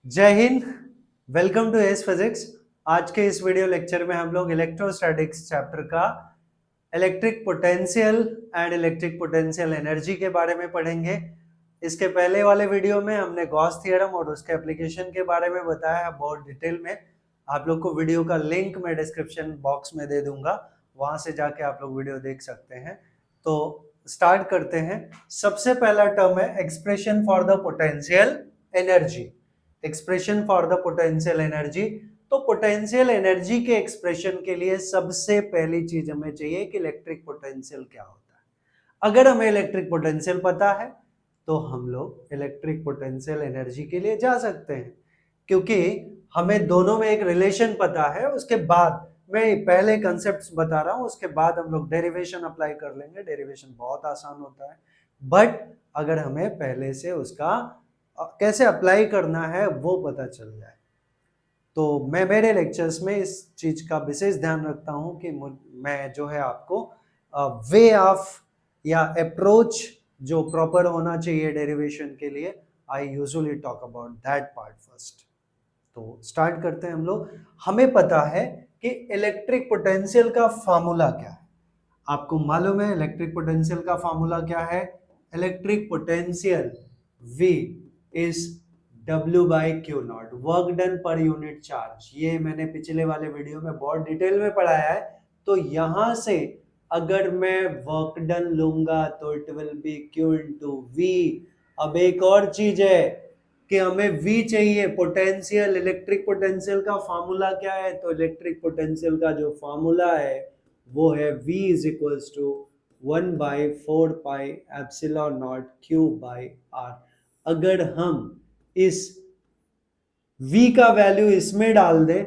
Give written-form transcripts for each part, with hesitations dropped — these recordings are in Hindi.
जय हिंद। Welcome to S physics. आज के इस वीडियो लेक्चर में हम लोग इलेक्ट्रोस्टैटिक्स चैप्टर का electric potential and electric potential energy के बारे में पढ़ेंगे। इसके पहले वाले वीडियो में हमने गॉस थ्योरम और उसके एप्लीकेशन के बारे में बताया है बहुत डिटेल में। आप लोग को वीडियो का लिंक मैं डिस्क्रिप्शन बॉक्स में दे दूंगा, वहां से जाके आप लोग वीडियो देख सकते हैं। तो स्टार्ट करते हैं। सबसे पहला टर्म है expression for the potential energy. Expression for the potential energy. तो पोटेंशियल एनर्जी के एक्सप्रेशन के लिए सबसे पहली चीज हमें चाहिए कि इलेक्ट्रिक पोटेंशियल क्या होता है। अगर हमें इलेक्ट्रिक पोटेंशियल पता है तो हम लोग इलेक्ट्रिक पोटेंशियल एनर्जी के लिए जा सकते हैं, क्योंकि हमें दोनों में एक रिलेशन पता है। उसके बाद मैं पहले कंसेप्ट्स बता रहा हूं, उसके बाद हम लोग डेरिवेशन अप्लाई कर लेंगे। डेरिवेशन बहुत आसान होता है, बट अगर हमें पहले से उसका कैसे अप्लाई करना है वो पता चल जाए तो मैं मेरे लेक्चर्स में इस चीज का विशेष ध्यान रखता हूं कि मैं जो है आपको वे ऑफ या अप्रोच जो प्रॉपर होना चाहिए डेरिवेशन के लिए, I usually talk about that part first. तो स्टार्ट करते हैं हम लोग। हमें पता है कि इलेक्ट्रिक पोटेंशियल का फॉर्मूला क्या है। आपको मालूम है इलेक्ट्रिक पोटेंशियल का फॉर्मूला क्या है? Electric potential V is W by Q not, work done पर यूनिट चार्ज। ये मैंने पिछले वाले वीडियो में बहुत डिटेल में पढ़ाया है। तो यहां से अगर मैं वर्क डन लूंगा तो it will B Q into V। अब एक और चीज है कि हमें V चाहिए, पोटेंशियल, इलेक्ट्रिक पोटेंशियल का फॉर्मूला क्या है? तो इलेक्ट्रिक पोटेंशियल का जो फॉर्मूला है वो है V is equals to 1/4 epsilon naught Q by R। अगर हम इस V का वैल्यू इसमें डाल दे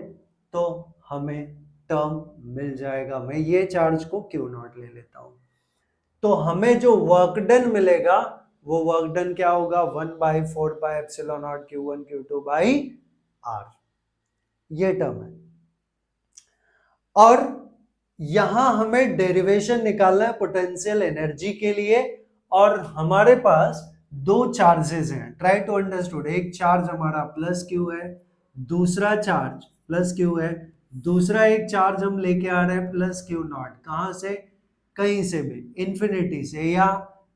तो हमें टर्म मिल जाएगा। मैं ये चार्ज को Q नॉट ले लेता हूं, तो हमें जो वर्क डन मिलेगा वो वर्क डन क्या होगा? 1/4 epsilon naught Q1 Q2 by R। ये टर्म है। और यहां हमें डेरिवेशन निकालना है पोटेंशियल एनर्जी के लिए, और हमारे पास दो चार्जेस हैं। Try to understood. एक चार्ज हमारा प्लस क्यू है, दूसरा चार्ज प्लस क्यू है, दूसरा एक चार्ज हम लेके आ रहे हैं प्लस क्यू नॉट। कहां से? कहीं से भी, इंफिनिटी से, या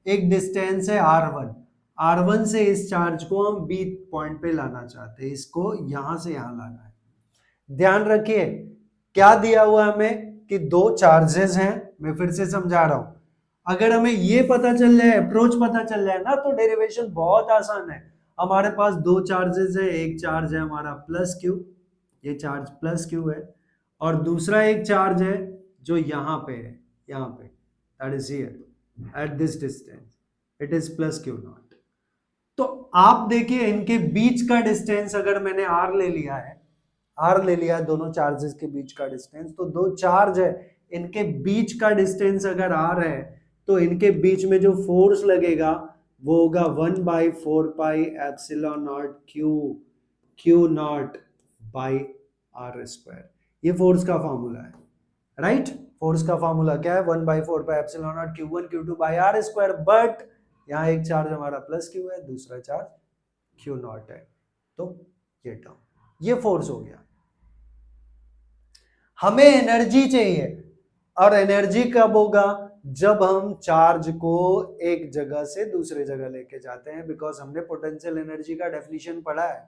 एक डिस्टेंस है R1। R1 से इस चार्ज को हम B पॉइंट पे लाना चाहते हैं, इसको यहां से यहां लाना है। ध्यान रखिए क्या दिया हुआ हमें कि दो चार्जेस हैं। मैं फिर से समझा रहा हूं। अगर हमें ये पता चल जाए, अप्रोच पता चल जाए ना, तो डेरिवेशन बहुत आसान है। हमारे पास दो चार्जेस है, एक चार्ज है हमारा प्लस क्यू, ये चार्ज प्लस क्यू है, और दूसरा एक चार्ज है जो यहाँ पे है, यहाँ पे, that is here at this distance, it is plus q not. तो आप देखिए इनके बीच का डिस्टेंस अगर मैंने आर ले लिया है, आर ले लिया है दोनों चार्जेस के बीच का डिस्टेंस, तो दो चार्ज है, इनके बीच का डिस्टेंस अगर आर है तो इनके बीच में जो फोर्स लगेगा वो होगा 1/4 epsilon naught q naught by are square. ये फोर्स का फॉर्मूला है, राइट? फोर्स का फॉर्मूला क्या है? 1/4 epsilon naught Q1 Q2 by are square. But यहाँ एक चार्ज हमारा प्लस क्यू है, दूसरा चार्ज क्यू नॉट है, तो ये टर्म, ये फोर्स हो गया। हमें एनर्जी चाहिए, और एनर्जी कब होगा? जब हम चार्ज को एक जगह से दूसरे जगह लेके जाते हैं, बिकॉज हमने पोटेंशियल एनर्जी का डेफिनेशन पढ़ा है।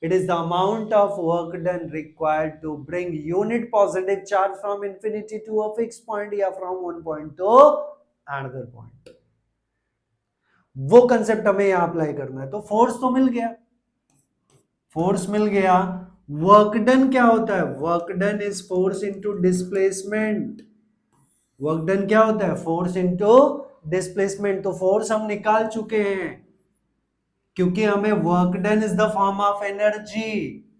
It is the amount of work done required to bring unit positive charge from infinity to a fix point या from one point to another point. वो कंसेप्ट हमें यहां अप्लाई करना है। तो फोर्स तो मिल गया, फोर्स मिल गया। वर्क डन क्या होता है? Work done is force into displacement. Work done क्या होता है? Force into displacement. तो फोर्स हम निकाल चुके हैं, क्योंकि हमें work done is the form of energy.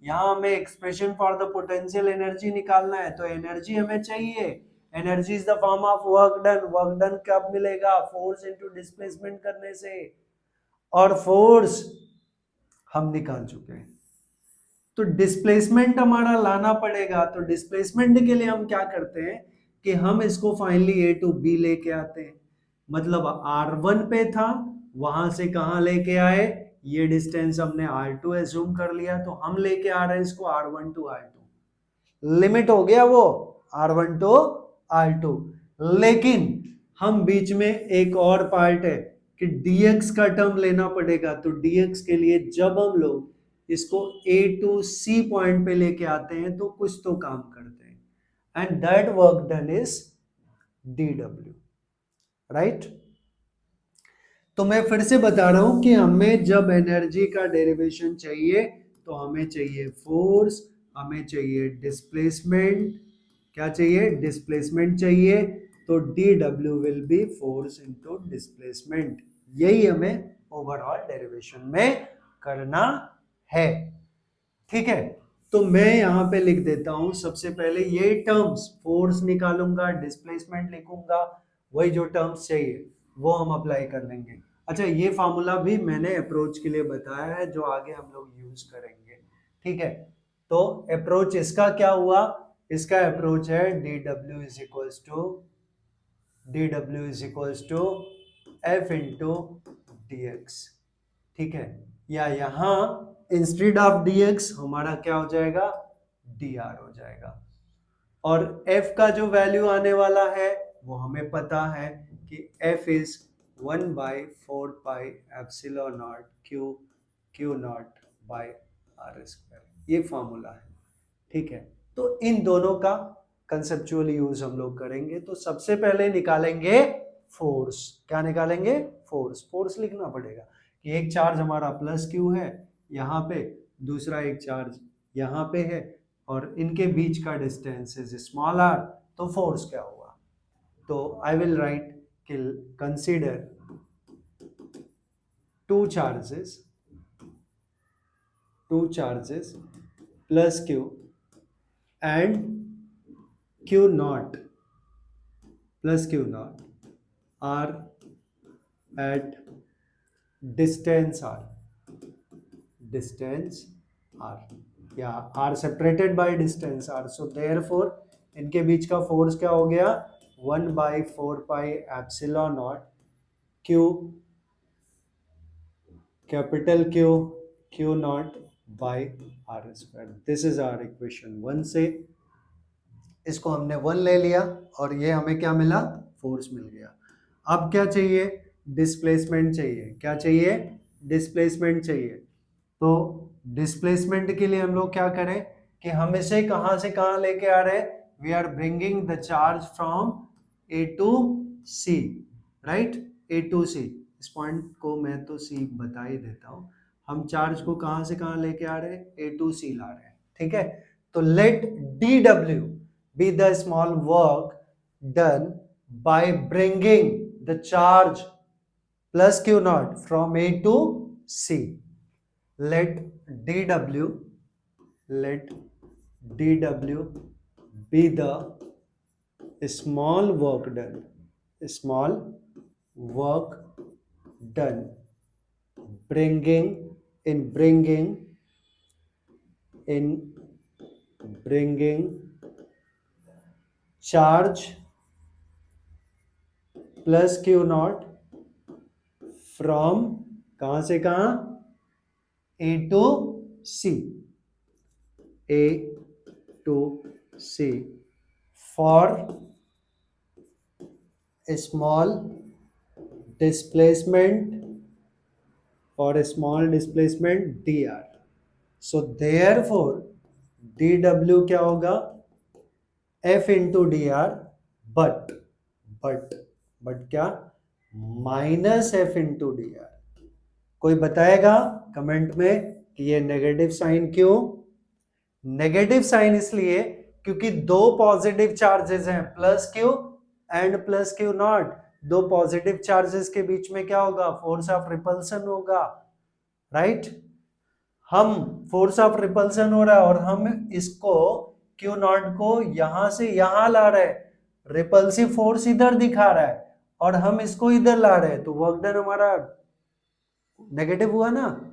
यहां हमें expression for the potential energy निकालना है, तो एनर्जी हमें चाहिए। Energy is the form of work done. Work done कब मिलेगा? फोर्स इनटू डिस्प्लेसमेंट करने से, और फोर्स हम निकाल चुके हैं। तो डिस्प्लेसमेंट हमारा लाना पड़ेगा। तो डिस्प्लेसमेंट के लिए हम क्या करते हैं कि हम इसको फाइनली ए टू बी लेके आते हैं। मतलब R1 पे था, वहां से कहां लेके आए? ये डिस्टेंस हमने R2 एज्यूम कर लिया, तो हम लेके आ रहे हैं इसको R1 टू R2, लिमिट हो गया वो R1 टू R2। लेकिन हम बीच में एक और पार्ट है कि dx का टर्म लेना पड़ेगा, तो dx के लिए जब हम लोग इसको A टू C पॉइंट पे लेके आते हैं तो कुछ तो काम करते हैं, and that work done is dw, right. तो मैं फिर से बता रहा हूं कि हमें जब एनर्जी का डेरिवेशन चाहिए तो हमें चाहिए फोर्स, हमें चाहिए डिस्प्लेसमेंट, क्या चाहिए, डिस्प्लेसमेंट चाहिए, तो dw will be force into displacement. यही हमें ओवरऑल डेरिवेशन में करना है, ठीक है। तो मैं यहां पे लिख देता हूं, सबसे पहले ये टर्म्स, फोर्स निकालूंगा, डिस्प्लेसमेंट लिखूंगा, वही जो टर्म्स चाहिए वो हम अप्लाई कर लेंगे। अच्छा, ये फार्मूला भी मैंने अप्रोच के लिए बताया है जो आगे हम लोग यूज करेंगे, ठीक है। तो अप्रोच इसका क्या हुआ, इसका अप्रोच है dw is equals to f into dx, ठीक है। या यहां इंस्टेड ऑफ dx हमारा क्या हो जाएगा, dr हो जाएगा। और f का जो वैल्यू आने वाला है वो हमें पता है कि f is 1/4 epsilon naught q naught by r square, ये फॉर्मूला है, ठीक है। तो इन दोनों का कंसेप्चुअल यूज हम लोग करेंगे। तो सबसे पहले निकालेंगे फोर्स, क्या निकालेंगे, फोर्स। फोर्स लिखना पड़ेगा कि एक चार्ज हमारा प्लस क्यू है यहाँ पे, दूसरा एक चार्ज यहाँ पे है, और इनके बीच का डिस्टेंस इज स्मॉल r, तो फोर्स क्या हुआ। तो आई विल राइट कि consider two charges plus q and q naught plus q naught are at distance r, या are separated by distance r, so therefore इनके बीच का फोर्स क्या हो गया, 1/4 epsilon naught q, capital q naught by r square. This is our equation 1 से, इसको हमने 1 ले लिया और ये हमें क्या मिला, फोर्स मिल गया। अब क्या चाहिए, डिस्प्लेसमेंट चाहिए। क्या चाहिए, डिस्प्लेसमेंट चाहिए। तो डिस्प्लेसमेंट के लिए हम लोग क्या करें कि हम इसे कहां से कहां लेके आ रहे हैं, we are bringing the charge from A to C, right, A to C। इस पॉइंट को मैं तो C बता ही देता हूं। हम चार्ज को कहां से कहां लेके आ रहे हैं, A टू C ला रहे हैं, ठीक है। तो late dw be the small work done by bringing the charge plus q naught from A to C. Let dw be the small work done bringing charge plus q naught from कहां से कहां, A to C, A to C for a small displacement dr. So therefore dw क्या होगा, f into dr, but क्या, माइनस f into dr। कोई बताएगा कमेंट में कि ये नेगेटिव साइन क्यों, नेगेटिव साइन इसलिए क्योंकि दो पॉजिटिव चार्जेस हैं, plus Q and plus q not. दो पॉजिटिव चार्जेस के बीच में क्या होगा, फोर्स ऑफ रिपल्सन होगा, राइट। हम फोर्स ऑफ रिपल्सन हो रहा है और हम इसको क्यू नॉट को यहां से यहां ला रहे हैं, रिपल्सिव फोर्स इधर दिखा रहा है और हम इसको इधर ला रहे हैं, तो वर्क डन हमारा नेगेटिव हुआ ना।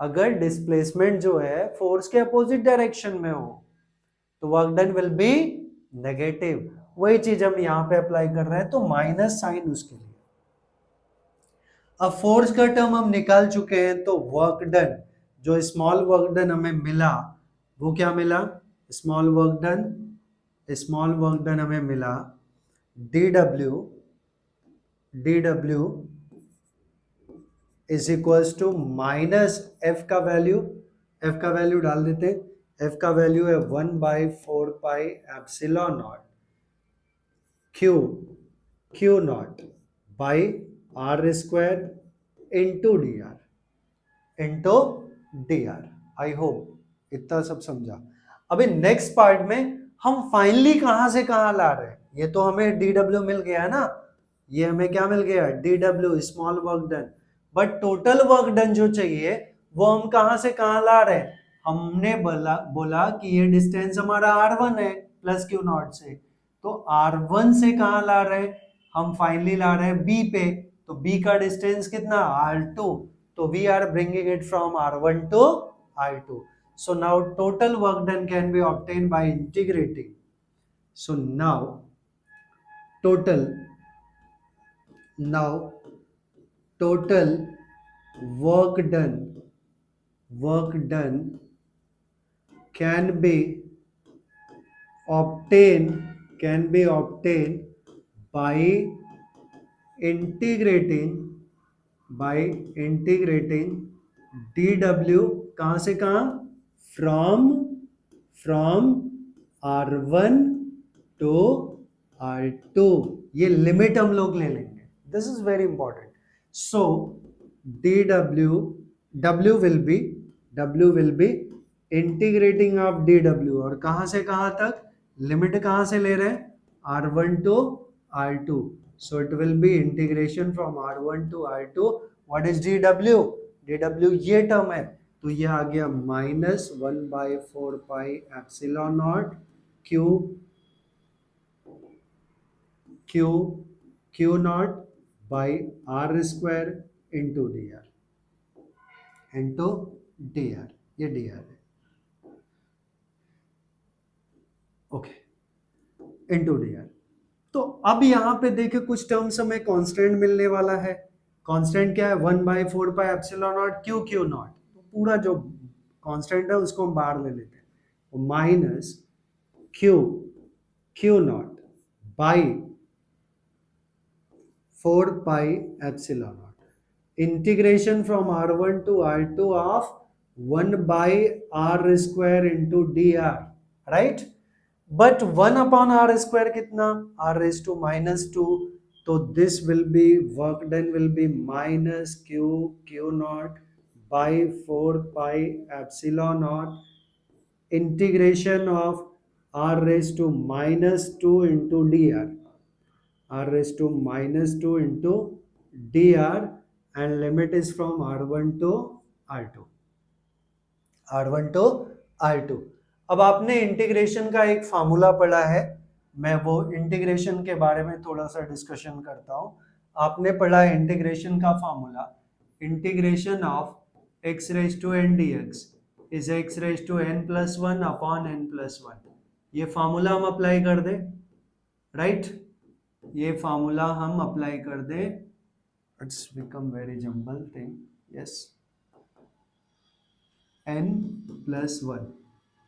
अगर डिस्प्लेसमेंट जो है फोर्स के अपोजिट डायरेक्शन में हो तो work done will B negative. वही चीज हम यहां पे अप्लाई कर रहे हैं, तो माइनस साइन उसके लिए। अब फोर्स का टर्म हम निकाल चुके हैं, तो वर्क डन, जो स्मॉल वर्क डन हमें मिला वो क्या मिला, स्मॉल वर्क डन हमें मिला dw is equals to minus F का वैल्यू डाल देते हैं, एफ का वैल्यू है 1/4 pi epsilon naught q naught by are square into d r. I hope इतना सब समझा। अभी नेक्स्ट पार्ट में हम फाइनली कहां से कहां ला रहे हैं, ये तो हमें डीडब्ल्यू मिल गया ना, ये हमें क्या मिल गया, डीडब्ल्यू small work done, but total work done जो चाहिए वो हम कहां से कहां ला रहे हैं, हमने बोला कि ये डिस्टेंस हमारा r1 है प्लस क्यू नॉट से, तो r1 से कहां ला रहे हैं, हम फाइनली ला रहे हैं b पे, तो b का डिस्टेंस कितना, r2, so we are bringing it from r1 to r2. So now total work done can be obtained by integrating. So total total work done can be obtained by integrating dw कहां से कहां, from r1 to r2, ये लिमिट हम लोग ले लेंगे, this is very important. So w will be integrating of dw, और कहां से कहां तक, लिमिट कहां से ले रहे हैं, r1 to r2, so it will be integration from r1 to r2। what is dw ये टर्म है, तो ये आ गया -1/4 pi epsilon naught q naught by are square into d r, ये डी आर है, ओके, इंटू डी आर। तो अब यहाँ पे देखे कुछ टर्म्स हमें कांस्टेंट मिलने वाला है, कांस्टेंट क्या है, 1/4 pi epsilon naught q not, तो पूरा जो कांस्टेंट है उसको हम बाहर ले लेते हैं, minus q naught by 4 pi epsilon not, integration from r1 to r2 of 1/r square into d are, right. But 1/r² कितना, r raised to -2, तो this will be work done will B minus q naught by 4 pi epsilon not integration of r raised to -2 into dr, r raised to -2 into dr, and limit is from r1 to r2। अब आपने इंटीग्रेशन का एक फार्मूला पढ़ा है, मैं वो इंटीग्रेशन के बारे में थोड़ा सा डिस्कशन करता हूं। आपने पढ़ा है इंटीग्रेशन का formula, integration of x raised to n dx is x raised to n+1 upon n+1। ये फार्मूला हम अप्लाई कर दें, राइट, ये फार्मूला हम अप्लाई कर दें, it's become very jumble thing, yes, n+1,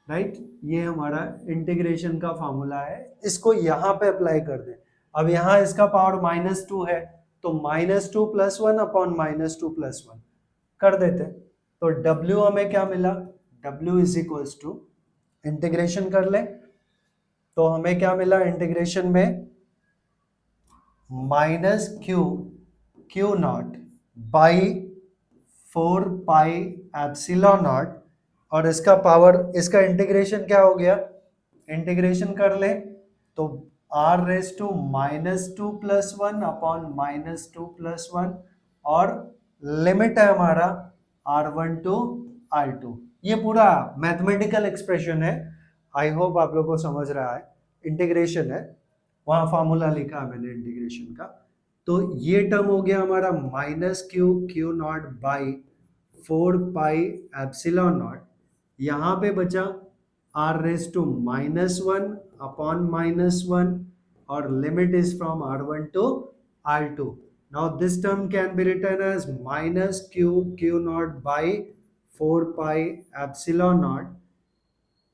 right, ये हमारा इंटीग्रेशन का फार्मूला है, इसको यहाँ पे अप्लाई कर दें। अब यहाँ इसका पावर -2 है, तो -2 + 1 अपॉन -2 + 1 कर देते, तो W हमें क्या मिला, W is equals to, integration कर ले तो हमें क्या मिला इंटीग्रेशन में, minus q naught by 4 pi epsilon naught, और इसका पावर, इसका इंटीग्रेशन क्या हो गया, इंटीग्रेशन कर ले तो r रेज टू -2 + 1 अपॉन -2 + 1, और लिमिट है हमारा r1 to r2। ये पूरा मैथमेटिकल एक्सप्रेशन है, आई होप आप लोगों को समझ रहा है, इंटीग्रेशन है, वहां फॉर्मूला लिखा है मैंने इंटीग्रेशन का। तो ये टर्म हो गया हमारा -Q naught by 4 pi epsilon not, यहाँ पे बचा r रेज टू -1 अपॉन -1, और limit is from r1 to r2। Now this term can be written as minus q naught by 4 pi epsilon naught.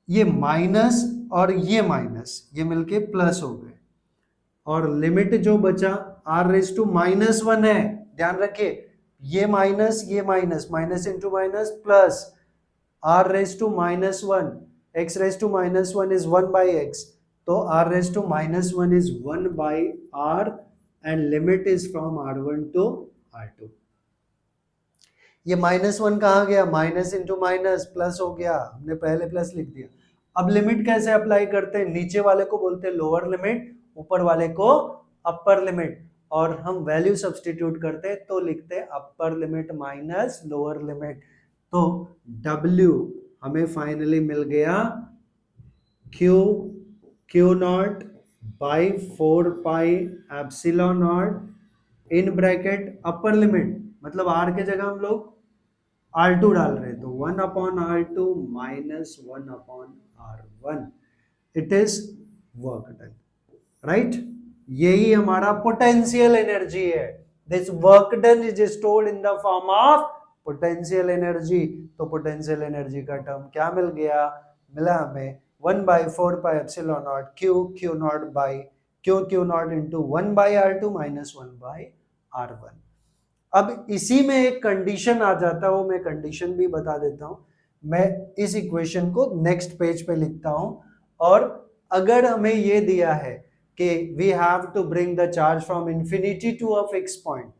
ये माइनस और ये माइनस ये मिलके प्लस हो गए, और लिमिट जो बचा r raise to minus one है, ध्यान रखिए ये minus minus into minus plus r raise to minus one, x raise to minus one is one by x, तो r raise to minus one is one by r and limit is from r1 to r2. ये माइनस वन कहाँ गया, माइनस इंटू माइनस प्लस हो गया, हमने पहले प्लस लिख दिया. अब लिमिट कैसे अप्लाई करते हैं, नीचे वाले को बोलते हैं लोअर लिमिट, ऊपर वाले को अपर लिमिट, और हम वैल्यू सब्स्टिट्यूट करते हैं तो लिखते हैं अपर लिमिट माइनस लोअर लिमिट. तो W हमें फाइनली मिल गया Q naught by 4 pi epsilon naught in bracket upper limit, मतलब R के जगह हम लोग R2 डाल रहे हैं, तो 1 upon R2 minus 1 upon R1. It is work done, right. यही हमारा पोटेंशियल एनर्जी है. This work done is stored in the form of potential energy. तो पोटेंशियल एनर्जी का टर्म क्या मिल गया, मिला हमें 1 by 4 pi epsilon naught q naught by Q not into 1 by R2 minus 1 by R1. अब इसी में एक कंडीशन आ जाता है, वो मैं कंडीशन भी बता देता हूं. मैं इस इक्वेशन को नेक्स्ट पेज पे लिखता हूं, और अगर हमें ये दिया है कि we have to bring the charge from infinity to a fix point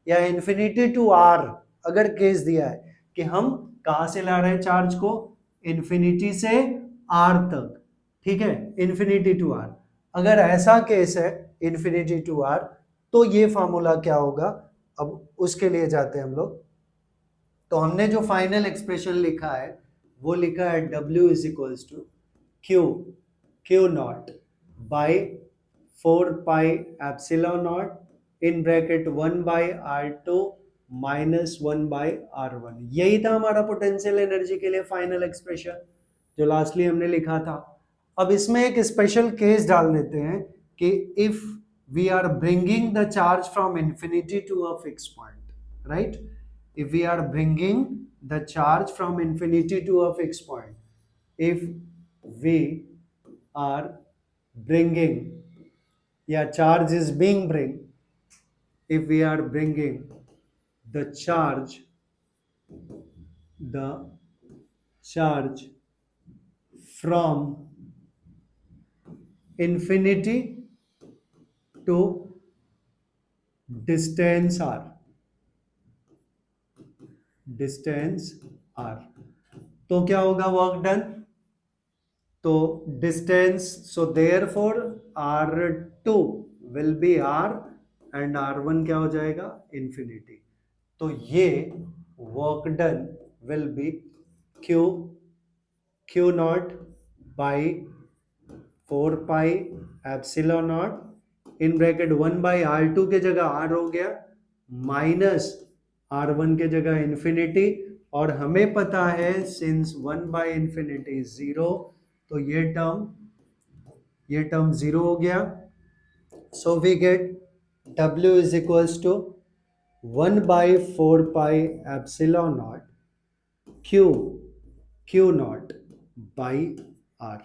या इंफिनिटी टू आर, अगर केस दिया है कि हम कहां से ला रहे हैं चार्ज को, इंफिनिटी से आर तक, ठीक है, इंफिनिटी टू आर, अगर ऐसा केस है इंफिनिटी टू आर, तो ये फॉर्मूला क्या होगा. अब उसके लिए जाते हैं हम लोग. तो हमने जो फाइनल एक्सप्रेशन लिखा है वो लिखा है W is equals to q naught by 4 pi epsilon naught in bracket 1 by R2 minus 1 by R1. यही था हमारा पोटेंशियल एनर्जी के लिए फाइनल एक्सप्रेशन जो लास्टली हमने लिखा था. अब इसमें एक स्पेशल केस डाल देते हैं कि if we are bringing the charge from infinity to a fixed point, right? If we are bringing the charge from infinity to a fixed point, if we are bringing, yeah, charge is being if we are bringing the charge from infinity to distance r, तो क्या होगा वर्क डन, तो distance, so therefore R2 will be R and R1 क्या हो जाएगा, इंफिनिटी. तो ये work done will be Q naught by 4 pi epsilon naught in bracket 1 by R2 के जगह R हो गया, माइनस R1 के जगह इंफिनिटी, और हमें पता है सिंस 1 बाई इंफिनिटी 0, तो ये टर्म 0 हो गया. So we get W is equals to 1 by 4 pi epsilon naught q naught by R,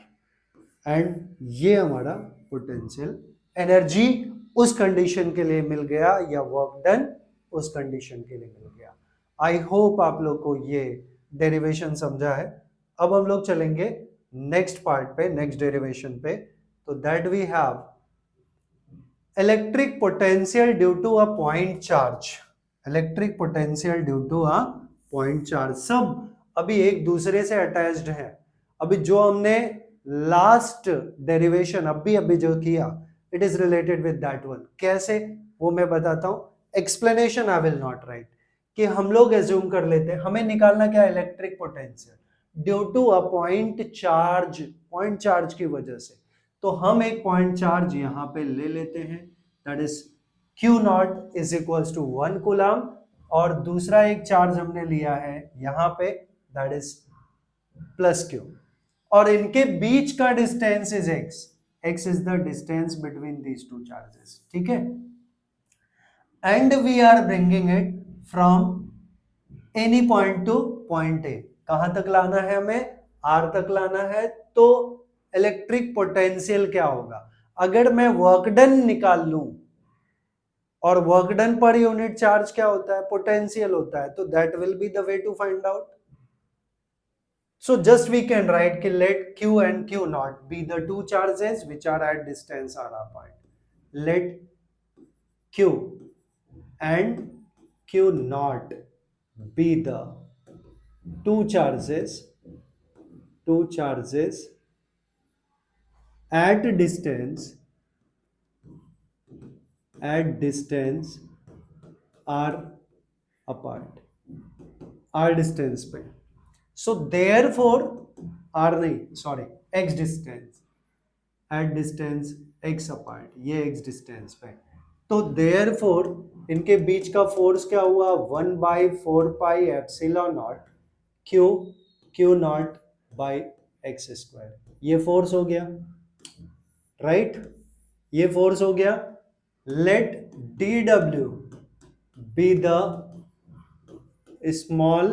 and ये हमारा पोटेंशियल एनर्जी उस कंडीशन के लिए मिल गया, या वर्क डन उस कंडीशन के लिए मिल गया. आई होप आप लोग को ये डेरिवेशन समझा है. अब हम लोग चलेंगे नेक्स्ट पार्ट पे, नेक्स्ट डेरिवेशन पे. तो that we have electric potential due to a point charge. Electric potential due to a point charge, सब अभी एक दूसरे से अटैच्ड है. अभी जो हमने लास्ट डेरिवेशन अभी जो किया, it is related with that one. कैसे, वो मैं बताता हूं. Explanation I will not right. कि हम लोग एज्यूम कर लेते हैं हमें निकालना क्या, electric potential due to a point charge की वजह से. तो हम एक पॉइंट चार्ज यहां पे ले लेते हैं, that is q naught is equals to 1 coulomb, और दूसरा एक चार्ज हमने लिया है यहां पे, दैट इज प्लस क्यू, और इनके बीच का distance is x is the distance between these two charges. ठीक है. And we are bringing it from any point to point A. कहां तक लाना है हमें? आर तक लाना है। तो इलेक्ट्रिक पोटेंशियल क्या होगा? अगर मैं वर्क डन निकाल लूं, और वर्क डन पर यूनिट चार्ज क्या होता है? पोटेंशियल होता है। तो that will be the way to find out. So just we can write कि let Q and Q naught be the two charges which are at distance r apart. Let Q and Q naught be the two charges at distance r apart, r distance पे। So therefore r नहीं, sorry, x distance, at distance x apart, ये x distance पे। तो therefore इनके बीच का फोर्स क्या हुआ? 1/4 epsilon naught q naught by x square. ये फोर्स हो गया, राइट? ये फोर्स हो गया। Let dw be the small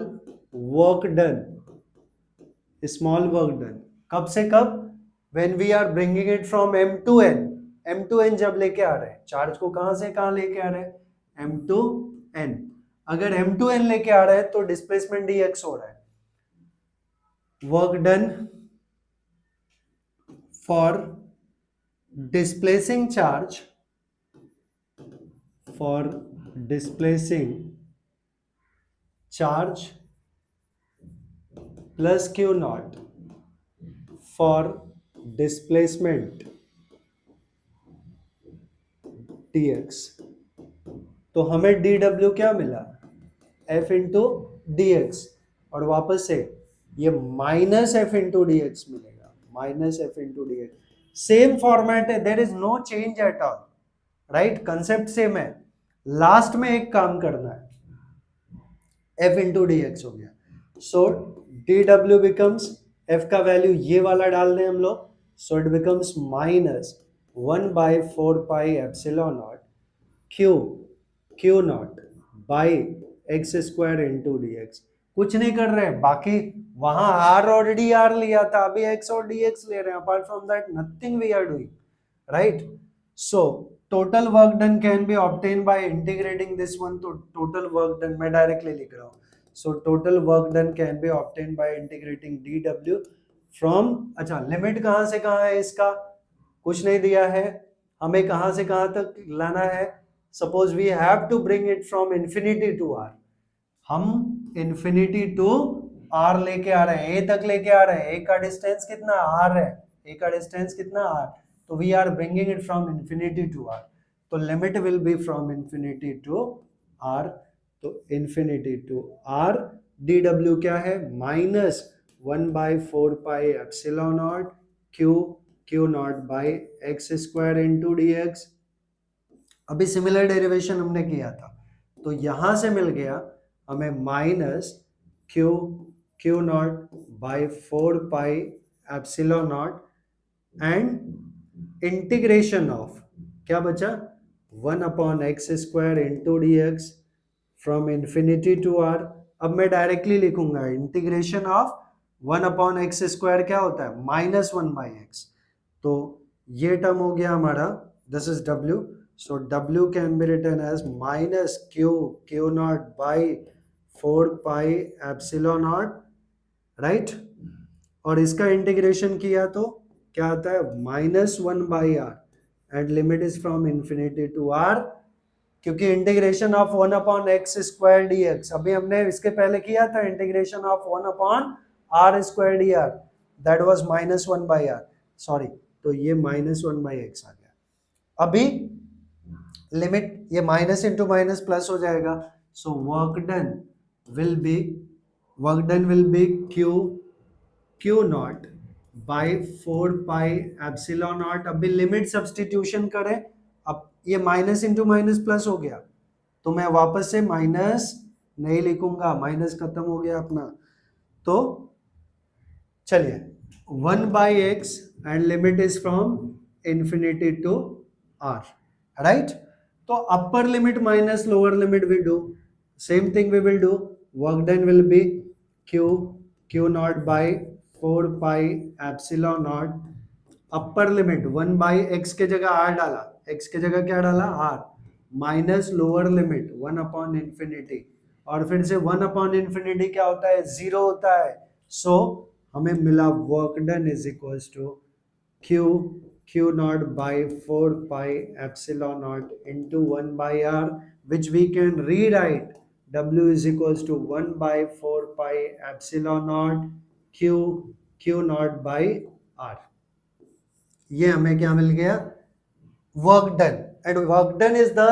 work done, कब से कब? when we are bringing it from m to n जब लेके आ रहे हैं चार्ज को, कहां से कहां लेके आ रहे हैं? m to n। अगर m to n लेके आ रहे हैं तो डिस्प्लेसमेंट dx हो रहा है। Work done for displacing charge plus q not for displacement dx। तो हमें dw क्या मिला? f इंटू dx, और वापस से ये माइनस f इंटू dx मिलेगा, minus f into dx। Same format है, there is no change at all, right? Concept same है। लास्ट में एक काम करना है, f इंटू dx हो गया। सो dw बिकम्स, f का वैल्यू ये वाला डाल दें हम लोग, so it becomes minus 1/4 epsilon naught q naught by x square into dx। कुछ नहीं कर रहे हैं, बाकी वहां r और dr लिया था, अभी x और dx ले रहे हैं। Apart from that nothing we are doing, right? So total work done can be obtain by integrating this one. तो टोटल वर्क डन मैं डायरेक्टली लिख रहा हूं। So total work done can be obtain by integrating dw from, अच्छा लिमिट कहां से कहां है इसका? कुछ नहीं दिया है, हमें कहां से कहां तक लाना है? Suppose we have to bring it from infinity to r. हम इंफिनिटी टू आर लेके आ रहे हैं, ए तक लेके आ रहे हैं। ए का डिस्टेंस कितना? आर है। ए का डिस्टेंस कितना? आर। तो we are bringing it from infinity to R. तो limit will be from infinity to R. तो इंफिनिटी टू आर dw क्या है? Minus 1/4 epsilon naught q naught by x square into dx। अभी सिमिलर डेरिवेशन हमने किया था, तो यहां से मिल गया हमें minus q naught by 4 epsilon naught and integration of, क्या बचा? 1/x square into dx from infinity to r। अब मैं डायरेक्टली लिखूंगा इंटीग्रेशन ऑफ 1/x स्क्वायर क्या होता है? -1/x। तो ये टर्म हो गया हमारा, this is w। So w can be written as minus q naught by 4 epsilon naught, right? और इसका इंटीग्रेशन किया तो क्या आता है? -1/r and limit is from infinity to r। क्योंकि integration of 1/x square dx, अभी हमने इसके पहले किया था integration of 1/r square dr, that was -1/r, sorry. तो ये -1/x आ गया। अभी लिमिट, ये माइनस इंटू माइनस प्लस हो जाएगा। So work done will B q naught by 4 epsilon not. अभी लिमिट सब्स्टिट्यूशन करें, अब ये माइनस इंटू माइनस प्लस हो गया, तो मैं वापस से माइनस नहीं लिखूंगा, माइनस खत्म हो गया अपना। तो चलिए 1/x and limit is from infinity to r, right? तो upper limit minus lower limit we do same thing we will do work done will be Q naught by 4 pi epsilon naught upper limit 1 by X के जगह आर डाला एक्स के जगह क्या डाला R minus lower limit 1 upon infinity और फिर से 1 अपॉन इंफिनिटी क्या होता है जीरो होता है सो हमें मिला work done is equals to q naught by 4 pi epsilon naught into 1 by r which we can rewrite W is equals to 1 by 4 pi epsilon naught Q naught by R. ये हमें क्या मिल गया work done and work done is the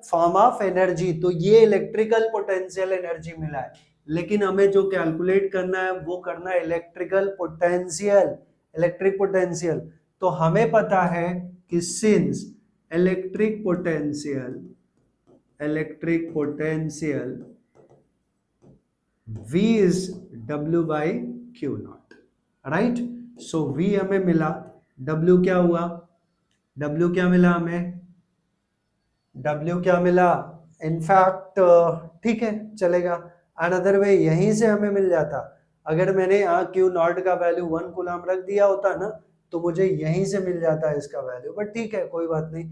form of energy तो ये इलेक्ट्रिकल पोटेंशियल एनर्जी मिला है लेकिन हमें जो कैलकुलेट करना है वो करना है इलेक्ट्रिकल पोटेंशियल इलेक्ट्रिक पोटेंशियल तो हमें पता है कि since electric potential V is W by Q naught right so V हमें मिला W क्या हुआ W क्या मिला हमें W क्या मिला इनफैक्ट ठीक है चलेगा अनदर वे यहीं से हमें मिल जाता अगर मैंने यहाँ Q नॉट का वैल्यू 1 कूलम रख दिया होता ना तो मुझे यहीं से मिल जाता है इसका वैल्यू बट ठीक है कोई बात नहीं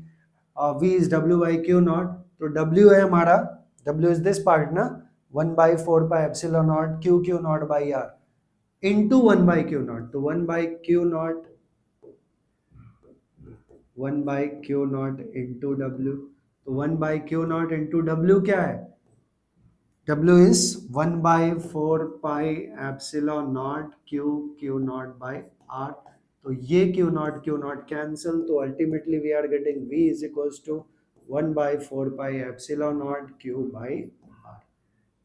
V is W by Q not तो W है हमारा W is this part ना 1 by 4 pi epsilon naught Q naught by R into 1 by Q naught तो 1 by Q naught into W तो 1 by Q naught into W क्या है W is 1 by 4 pi epsilon naught Q naught by R तो ये Q naught cancel तो ultimately we are getting V is equals to 1 by 4 pi epsilon naught Q by R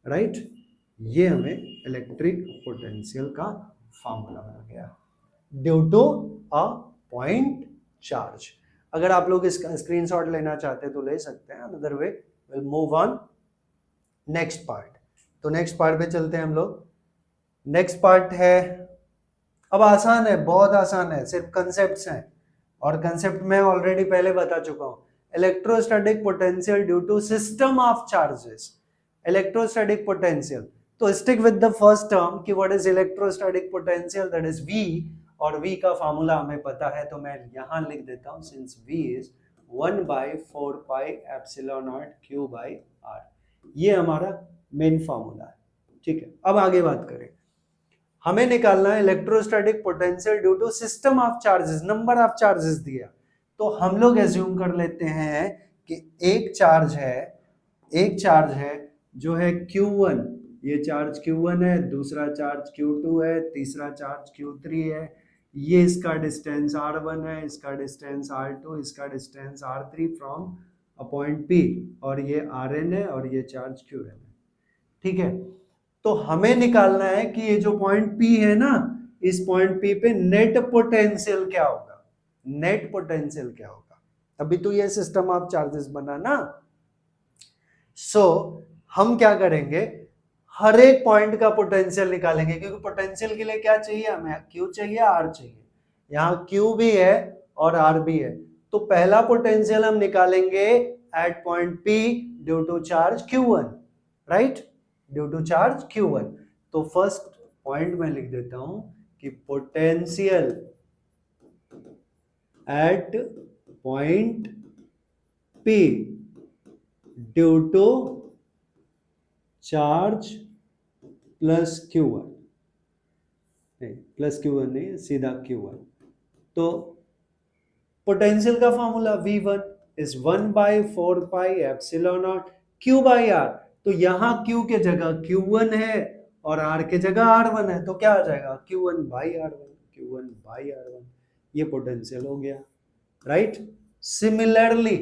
right ये हमें इलेक्ट्रिक पोटेंशियल का फॉर्मूला मिल गया due to a point charge अगर आप लोग इसका स्क्रीनशॉट लेना चाहते हैं तो ले सकते हैं another way will move on next part तो नेक्स्ट पार्ट पे चलते हैं हम लोग नेक्स्ट पार्ट है अब आसान है बहुत आसान है सिर्फ कंसेप्ट्स हैं और कंसेप्ट मैं ऑलरेडी पहले बता चुका हूं electrostatic potential due to system of charges electrostatic potential तो stick with the first term कि what is electrostatic potential that is V और V का फार्मूला हमें पता है तो मैं यहां लिख देता हूं since V is 1 by 4 pi epsilon naught Q by R ये हमारा मेन फार्मूला है ठीक है अब आगे बात करें हमें निकालना है electrostatic potential due to system of charges number of charges दिया तो हम लोग एज्यूम कर लेते हैं कि एक चार्ज है जो है Q1 ये चार्ज Q1 है दूसरा चार्ज Q2 है तीसरा चार्ज Q3 है ये इसका डिस्टेंस R1 है इसका डिस्टेंस R2 इसका distance R3 from a point P और ये Rn है और ये चार्ज Qn है ठीक है तो हमें निकालना है कि ये जो पॉइंट P है ना इस पॉइंट P पे नेट पोटेंशियल क्या होगा तभी तो ये सिस्टम ऑफ चार्जेस बना ना सो हम क्या करेंगे हर एक पॉइंट का पोटेंशियल निकालेंगे क्योंकि पोटेंशियल के लिए क्या चाहिए हमें Q चाहिए R चाहिए यहाँ Q भी है और R भी है तो पहला पोटेंशियल हम निकालेंगे at point P due to charge Q1 right due to charge Q1 तो फर्स्ट पॉइंट में लिख देता हूं कि potential at point P due to charge plus Q1 नहीं प्लस Q1 नहीं सीधा Q1 तो पोटेंशियल का formula V1 is 1 by 4 pi epsilon naught Q by R तो यहां Q के जगह Q1 है और R के जगह R1 है तो क्या आ जाएगा Q1 by R1 ये पोटेंशियल हो गया राइट सिमिलरली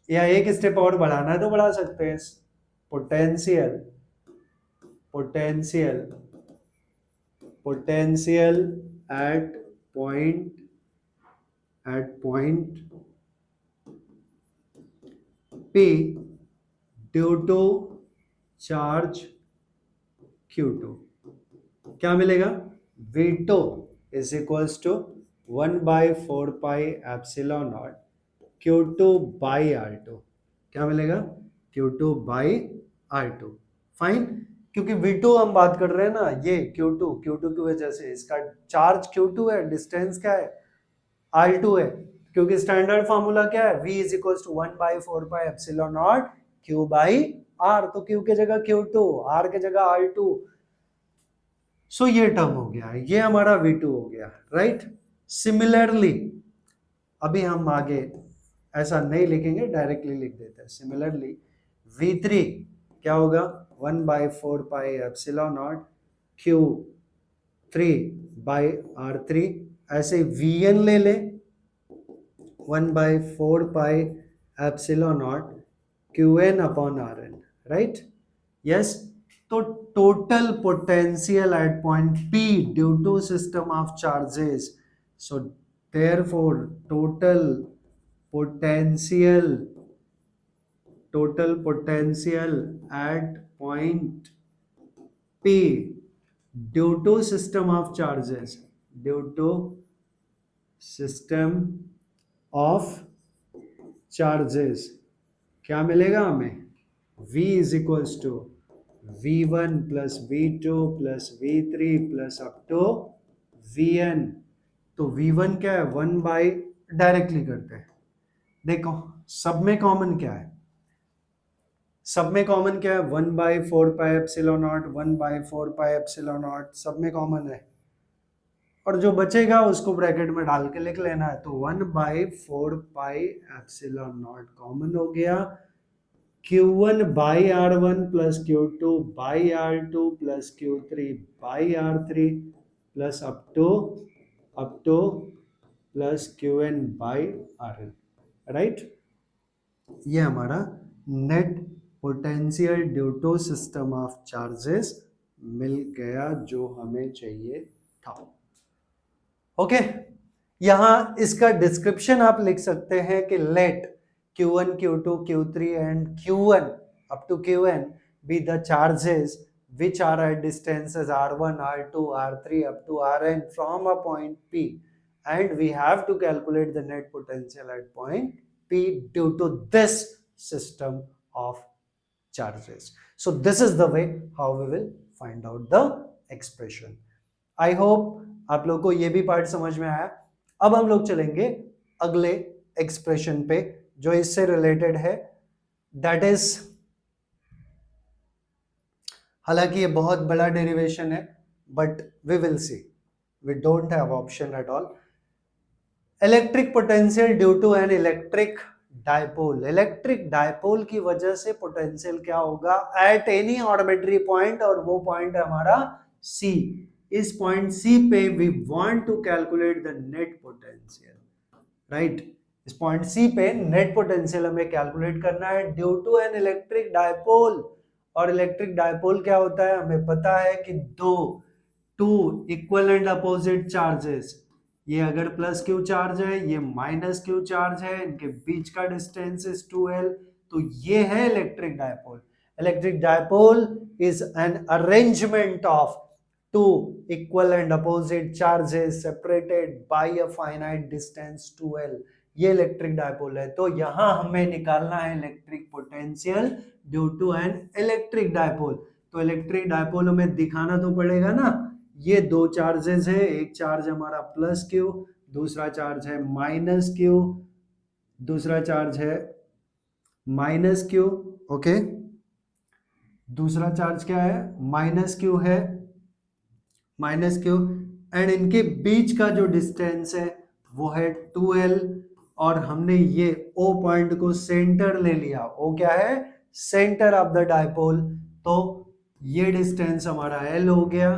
या एक स्टेप और बढ़ाना है तो बढ़ा सकते हैं potential at point P due to charge Q2 क्या मिलेगा V2 is equals to 1 by 4 pi epsilon naught Q2 by R2, क्या मिलेगा Q2 बाई R2, फाइन। क्योंकि V2 हम बात कर रहे हैं ना, ये Q2 की वजह से इसका चार्ज Q2 है, डिस्टेंस क्या है R2 है, क्योंकि स्टैंडर्ड फॉर्मूला क्या है, V is equal to 1/4πε0 Q by R, तो Q के जगह Q2, R के जगह R2, सो ये टर्म हो गया, ये हमारा V2 हो गया, राइट। सिमिलरली अभी हम आगे ऐसा नहीं लिखेंगे, डायरेक्टली लिख देते हैं। सिमिलरली V3 क्या होगा 1/4πε0 Q3 बाई R3, ऐसे Vn ले ले 1/4πε0 Qn upon Rn, right, yes. तो total potential at point P due to system of charges, so therefore total potential at point P due to system of charges, क्या मिलेगा हमें, V is equals to V1 plus V2 plus V3 plus up to Vn, तो V1 क्या है 1 बाई, डायरेक्टली करते हैं, देखो सब में कॉमन क्या है, 1/4πε0, 1/4πε0 सब में कॉमन है, और जो बचेगा उसको ब्रैकेट में डाल के लिख लेना है, तो 1/4πε0 कॉमन हो गया, Q1 by R1 plus Q2 by R2 plus Q3 by R3 plus up to plus Qn by Rn, right. ये हमारा net potential due to system of charges मिल गया, जो हमें चाहिए था। ओके, यहां इसका डिस्क्रिप्शन आप लिख सकते हैं कि late Q1, Q2, Q3 and Qn up to Qn be the charges which are at distances R1, R2, R3 up to Rn from a point P, and we have to calculate the net potential at point P due to this system of charges. So this is the way how we will find out the expression. I hope आप लोग को ये भी पार्ट समझ में आया। अब हम लोग चलेंगे अगले एक्सप्रेशन पे जो इससे रिलेटेड है, दैट इज, हालांकि ये बहुत बड़ा डेरिवेशन है, but we will see, we don't have option at all. Electric potential due to an electric dipole, electric dipole की वजह से पोटेंशियल क्या होगा एट एनी आर्बिट्री पॉइंट, और वो पॉइंट है हमारा C। इस पॉइंट C पे we want to calculate the net potential, right. इस पॉइंट C पे नेट पोटेंशियल हमें कैलकुलेट करना है due to an electric dipole, और इलेक्ट्रिक डायपोल क्या होता है हमें पता है कि two equal and opposite charges, ये अगर प्लस Q चार्ज है, ये माइनस Q चार्ज है, इनके बीच का डिस्टेंस इज 2L, तो ये है electric dipole. Electric dipole is an arrangement of two equal and opposite charges separated by a finite distance 2L, ये इलेक्ट्रिक डायपोल है। तो यहां हमें निकालना है electric potential due to an electric dipole. तो इलेक्ट्रिक डायपोल हमें दिखाना तो पड़ेगा ना, ये दो चार्जेस है, एक चार्ज हमारा प्लस Q, दूसरा चार्ज है माइनस Q, दूसरा चार्ज है माइनस Q, ओके, दूसरा चार्ज क्या है माइनस Q है, माइनस Q, एंड इनके बीच का जो डिस्टेंस है वो है 2L, और हमने ये O पॉइंट को सेंटर ले लिया। O क्या है सेंटर ऑफ द डायपोल, तो ये डिस्टेंस हमारा L हो गया,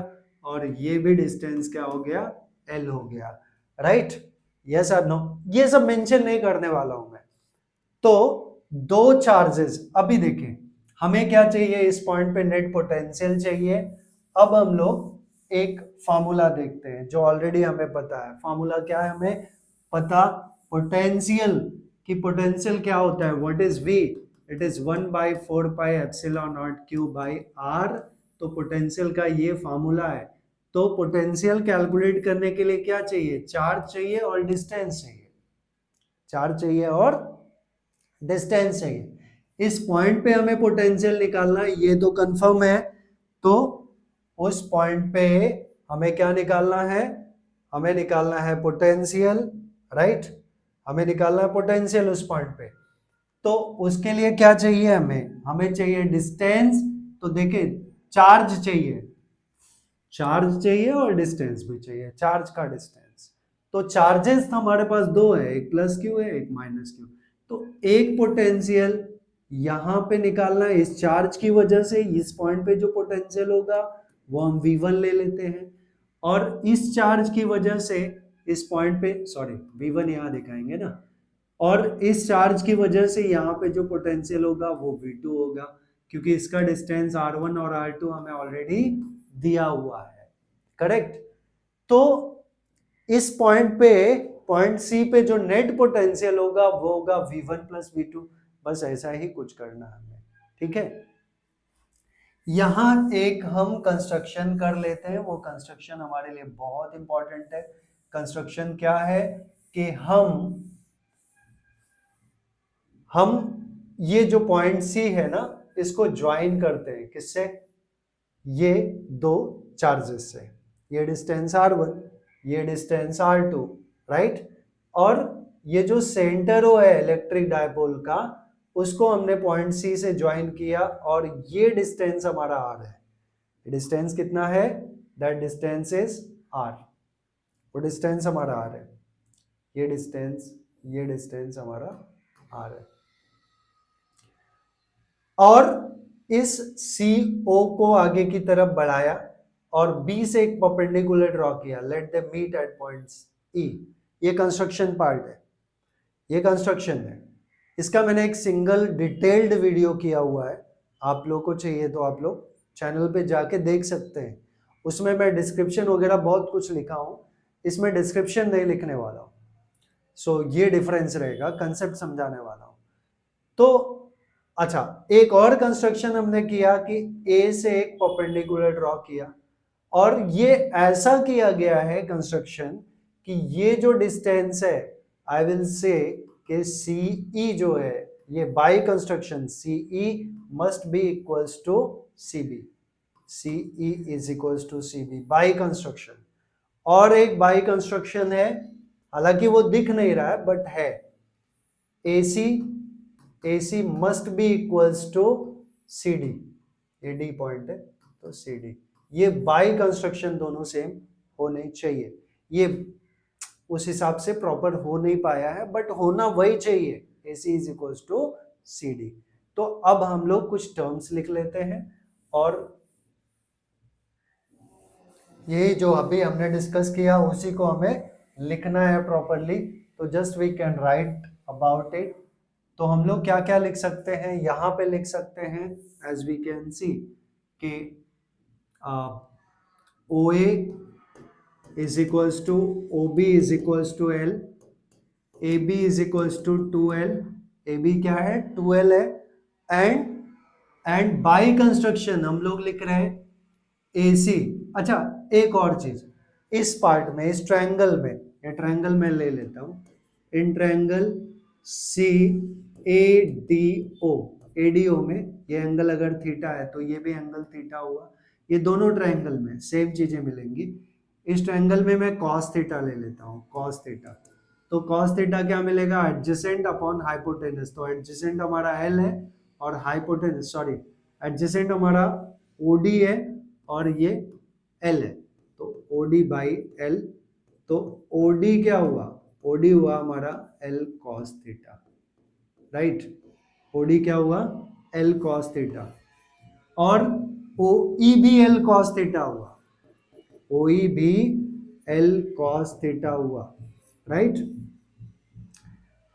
और ये भी डिस्टेंस क्या हो गया L हो गया, राइट, यस और नो, ये सब मेंशन नहीं करने वाला हूं मैं। तो दो चार्जेस, अभी देखें हमें क्या चाहिए, इस पॉइंट पे नेट पोटेंशियल चाहिए। अब हम लोग एक फार्मूला देखते हैं जो ऑलरेडी हमें पता है। फार्मूला क्या है हमें पता, पोटेंशियल की पोटेंशियल क्या होता है, what is V, it is 1/4πε0 Q by R, तो पोटेंशियल का ये फार्मूला है। तो पोटेंशियल कैलकुलेट करने के लिए क्या चाहिए, चार्ज चाहिए और डिस्टेंस चाहिए, चार्ज चाहिए और डिस्टेंस चाहिए। इस पॉइंट पे हमें पोटेंशियल निकालना है, ये तो कंफर्म है। तो उस पॉइंट पे हमें क्या निकालना है? हमें निकालना है पोटेंशियल, राइट? हमें निकालना है पोटेंशियल उस पॉइंट पे। तो उसके लिए क्या चाहिए हमें? हमें चाहिए डिस्टेंस। तो देखिए, चार्ज चाहिए, चार्ज चाहिए और डिस्टेंस भी चाहिए, चार्ज का डिस्टेंस। तो चार्जेस हमारे पास दो है, एक प्लस क्यू है, एक माइनस क्यू। तो एक पोटेंशियल यहां पे निकालना है, इस चार्ज की वजह से इस पॉइंट पे जो पोटेंशियल होगा वो हम V1 ले लेते हैं, और इस चार्ज की वजह से इस पॉइंट पे, सॉरी V1 यहां दिखाएंगे ना, और इस चार्ज की वजह से यहाँ पे जो पोटेंशियल होगा वो V2 होगा, क्योंकि इसका डिस्टेंस R1 और R2 हमें ऑलरेडी दिया हुआ है, करेक्ट? तो इस पॉइंट पे, पॉइंट सी पे जो नेट पोटेंशियल होगा वो होगा V1 प्लस V2। बस ऐसा ही कुछ करना है हमें, ठीक है? यहां एक हम कंस्ट्रक्शन कर लेते हैं, वो कंस्ट्रक्शन हमारे लिए बहुत इंपॉर्टेंट है। कंस्ट्रक्शन क्या है कि हम ये जो पॉइंट सी है ना, इसको ज्वाइन करते हैं, किससे? ये दो चार्जेस से, ये डिस्टेंस R1, ये डिस्टेंस R2, राइट? और ये जो सेंटर है इलेक्ट्रिक डायपोल का, उसको हमने पॉइंट सी से ज्वाइन किया, और ये डिस्टेंस हमारा R है। डिस्टेंस कितना है? That distance is R। वो डिस्टेंस हमारा R है, ये डिस्टेंस हमारा R है। और इस CO को आगे की तरफ बढ़ाया और B से एक परपेंडिकुलर ड्रॉ किया, let them meet at points E। ये कंस्ट्रक्शन पार्ट है, ये कंस्ट्रक्शन है। इसका मैंने एक सिंगल डिटेल्ड वीडियो किया हुआ है, आप लोग को चाहिए तो आप लोग चैनल पे जाके देख सकते हैं। उसमें मैं डिस्क्रिप्शन वगैरह बहुत कुछ लिखा हूँ, इसमें डिस्क्रिप्शन नहीं लिखने वाला हूँ। सो ये डिफरेंस रहेगा, कंसेप्ट समझाने वाला हूँ। तो अच्छा, एक और कंस्ट्रक्शन हमने किया कि ए से एक परपेंडिकुलर ड्रॉ किया, और ये ऐसा किया गया है कंस्ट्रक्शन कि ये जो डिस्टेंस है, आई विल से कि CE जो है, ये by construction CE must be equals to CB। CE is equals to CB by construction. और एक बाई कंस्ट्रक्शन है, हालांकि वो दिख नहीं रहा है बट है, AC must be equals to CD। ये D पॉइंट है तो CD। ये बाई कंस्ट्रक्शन दोनों सेम होने चाहिए। ये उस हिसाब से प्रॉपर हो नहीं पाया है, बट होना वही चाहिए, AC is equals to CD। तो अब हम लोग कुछ टर्म्स लिख लेते हैं, और ये जो अभी हमने डिस्कस किया उसी को हमें लिखना है प्रॉपरली। तो just we can write about it. तो हम लोग क्या क्या लिख सकते हैं? यहाँ पे लिख सकते हैं, एज वी कैन सी कि OA is equals to OB is equals to L, AB is equals to 2L, AB क्या है? 2L है। एंड बाई कंस्ट्रक्शन हम लोग लिख रहे हैं AC। अच्छा, एक और चीज, इस पार्ट में, इस ट्रायंगल में, ये ट्रायंगल में ले लेता हूं, इन ट्रायंगल ADO में ये एंगल अगर थीटा है तो ये भी एंगल थीटा हुआ। ये दोनों ट्रायंगल में सेम चीजें मिलेंगी। इस ट्रायंगल में मैं cos थीटा ले लेता हूँ, cos थीटा। तो cos थीटा क्या मिलेगा? Adjacent upon hypotenuse. तो एडजेसेंट हमारा L है, और हाइपोटेनस, सॉरी, एडजेसेंट हमारा OD है और ये L है, तो OD बाई L। तो OD क्या हुआ? OD हुआ हमारा L cos theta, right? OD क्या हुआ? L cos theta. और OE भी L cos थीटा हुआ, OE भी L cos थीटा हुआ, राइट?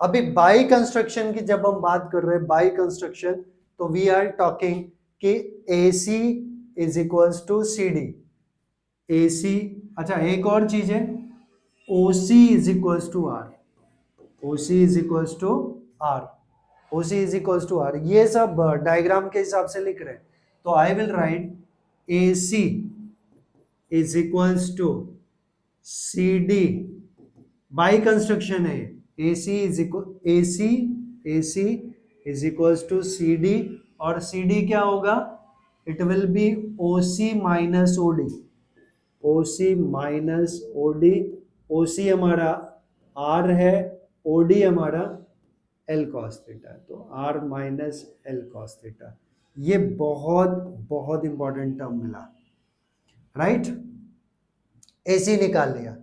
अभी बाई कंस्ट्रक्शन की जब हम बात कर रहे हैं, बाई कंस्ट्रक्शन, तो वी आर टॉकिंग कि AC is equals to CD। AC, अच्छा एक और चीज है, OC is equals to R। OC is equals to R। OC is equals to R। ये सब डायग्राम के हिसाब से लिख रहे हैं। तो I will write AC is equals to CD। By construction है AC is equal, AC AC is equals to CD, और CD क्या होगा, it will be OC minus OD, OC minus OD, OC हमारा R है, OD हमारा L cos थीटा, तो R minus L cos theta. ये बहुत बहुत इंपॉर्टेंट टर्म मिला, राइट। AC निकाल लिया,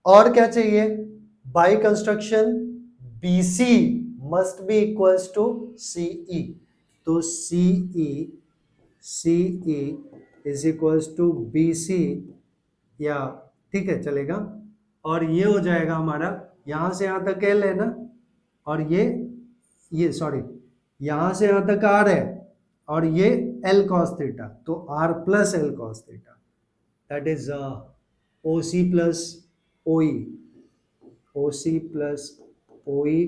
और क्या चाहिए, by construction BC must be equals to CE, तो CE is equals to BC, या ठीक है चलेगा, और ये हो जाएगा हमारा, यहां से यहां तक L है ना, और ये सॉरी यहां से यहां तक R है, और ये L cos थीटा, तो R plus L cos theta, that is OC plus OE, OC plus OE,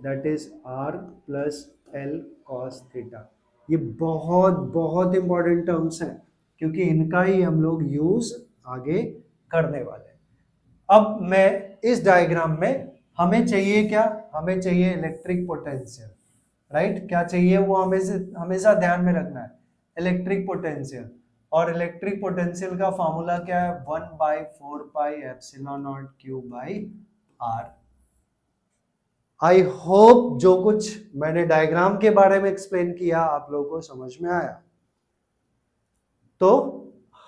that is R plus L cos theta. ये बहुत बहुत इंपॉर्टेंट टर्म्स हैं, क्योंकि इनका ही हम लोग यूज आगे करने वाले हैं। अब मैं इस डायग्राम में हमें चाहिए क्या, हमें चाहिए इलेक्ट्रिक पोटेंशियल, राइट। क्या चाहिए वो हमेशा ध्यान में रखना है, इलेक्ट्रिक पोटेंशियल। और इलेक्ट्रिक पोटेंशियल का फॉर्मूला क्या है, 1/4πε0 Q/R। आई होप जो कुछ मैंने डायग्राम के बारे में एक्सप्लेन किया आप लोगों को समझ में आया। तो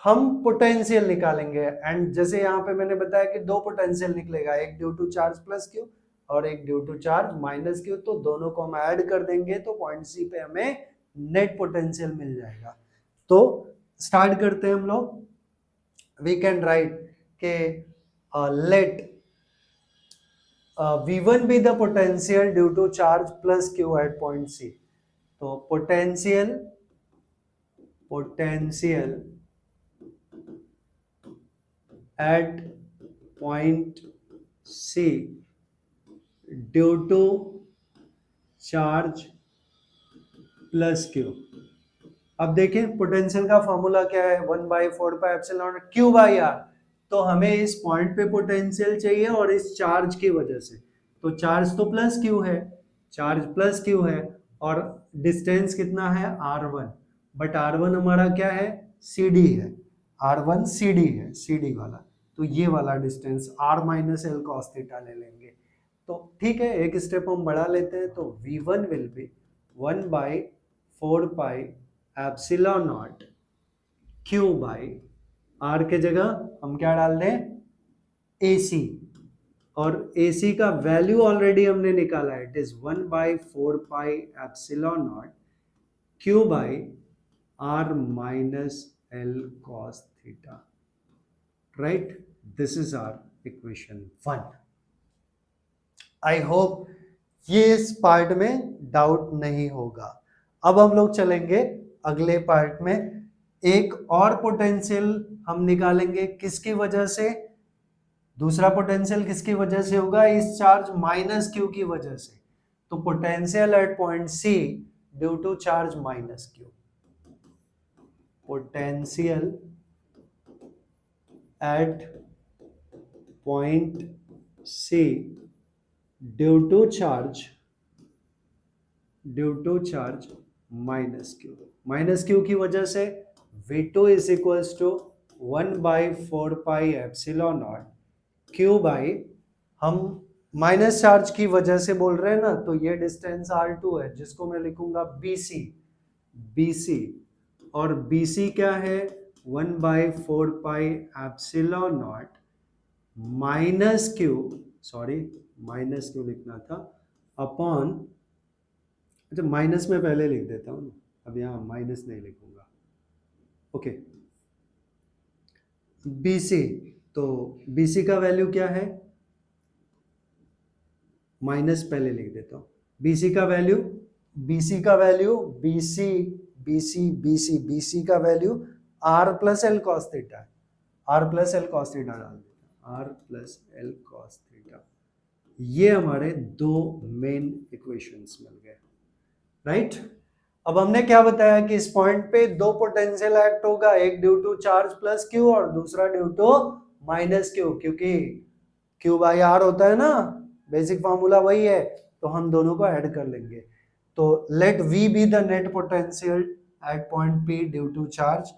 हम पोटेंशियल निकालेंगे, एंड जैसे यहाँ पे मैंने बताया कि दो पोटेंशियल निकलेगा, एक due to charge plus Q और एक due to charge minus Q, तो दोनों को हम ऐड कर देंगे तो पॉइंट सी पे हमें नेट पोटेंशियल मिल जाएगा। तो स्टार्ट करते हैं हम लोग। वी कैन राइट के late V1 be the potential due to charge plus Q at point C। तो potential at point C due to charge plus Q। अब देखें पोटेंशियल का फॉर्मूला क्या है, 1/4πε Q/R। तो हमें इस पॉइंट पे पोटेंशियल चाहिए और इस चार्ज की वजह से, तो चार्ज तो प्लस क्यू है, चार्ज प्लस क्यू है, और डिस्टेंस कितना है R1, बट R1 हमारा क्या है, CD है, R1 CD है, CD वाला, तो ये वाला distance R minus L cos theta ले लेंगे। तो ठीक है, एक स्टेप हम बढ़ा लेते हैं, तो V1 विल बी 1/4πε0 Q/R के जगह हम क्या डाल दें, AC, और AC का वैल्यू ऑलरेडी हमने निकाला है, it is 1/4πε0 Q/R minus L cos theta, right. This is our equation 1। I hope ये इस पार्ट में डाउट नहीं होगा। अब हम लोग चलेंगे अगले पार्ट में, एक और पोटेंशियल हम निकालेंगे, किसकी वजह से, दूसरा पोटेंशियल किसकी वजह से होगा, इस चार्ज माइनस क्यू की वजह से। तो potential at point C due to charge minus Q, potential at point C due to charge minus Q की वजह से V2 is equals to 1/4πε0 Q/, हम माइनस चार्ज की वजह से बोल रहे हैं ना, तो ये डिस्टेंस R2 है, जिसको मैं लिखूंगा BC, और BC क्या है, 1/4πε0 माइनस क्यू लिखना था अपॉन, अच्छा माइनस में पहले लिख देता हूँ, अब यहाँ माइनस नहीं लिखूंगा, ओके। BC, तो BC का वैल्यू क्या है, माइनस पहले लिख देता हूँ, BC का वैल्यू BC का value R plus L cos theta है, R plus L cos theta डाल देता, R plus L cos theta. ये हमारे दो मेन इक्वेशंस मिल गए, राइट। अब हमने क्या बताया कि इस पॉइंट पे दो पोटेंशियल एक्ट होगा, एक due to charge plus Q और दूसरा ड्यू टू माइनस क्यू, क्योंकि Q/R होता है ना, बेसिक फॉर्मूला वही है। तो तो हम दोनों को ऐड कर लेंगे। तो let V be the net potential at point P due to charge